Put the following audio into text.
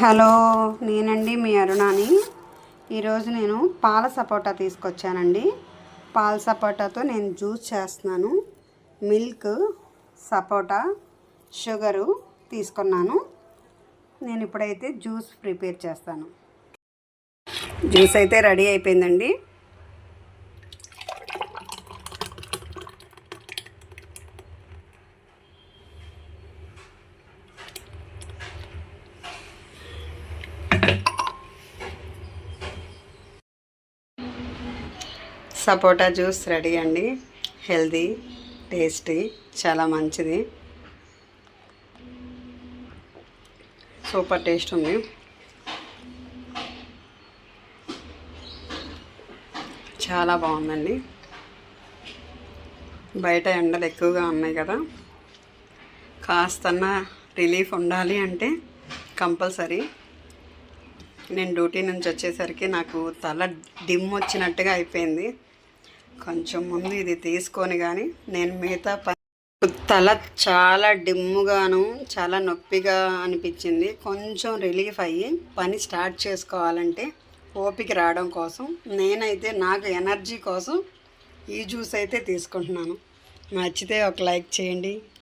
Hello, నేనండి మీ అరుణాని. ఈరోజు నేను పాల సపోటా తీసుకొచ్చానండి. పాల సపోటాతో నేను జ్యూస్ చేస్తున్నాను. మిల్క్, సపోటా, షుగరు తీసుకున్నాను. నేను ఇప్పుడైతే జ్యూస్ ప్రిపేర్ చేస్తాను. జ్యూస్ అయితే రెడీ అయిపోయిందండి. సపోటా జ్యూస్ రెడీ అండి. హెల్దీ, టేస్టీ, చాలా మంచిది. సూపర్ టేస్ట్ ఉంది. చాలా బాగుందండి. బయట ఎండలు ఎక్కువగా ఉన్నాయి కదా, కాస్తన్నా రిలీఫ్ ఉండాలి అంటే కంపల్సరీ. నేను డ్యూటీ నుంచి వచ్చేసరికి నాకు తల డిమ్ వచ్చినట్టుగా అయిపోయింది. కొంచెం ముందు ఇది తీసుకొని కానీ నేను మిగతా తల చాలా డిమ్ముగాను, చాలా నొప్పిగా అనిపించింది. కొంచెం రిలీఫ్ అయ్యి పని స్టార్ట్ చేసుకోవాలంటే ఓపిక రావడం కోసం నేనైతే నాకు ఎనర్జీ కోసం ఈ జ్యూస్ అయితే తీసుకుంటున్నాను. నచ్చితే ఒక లైక్ చేయండి.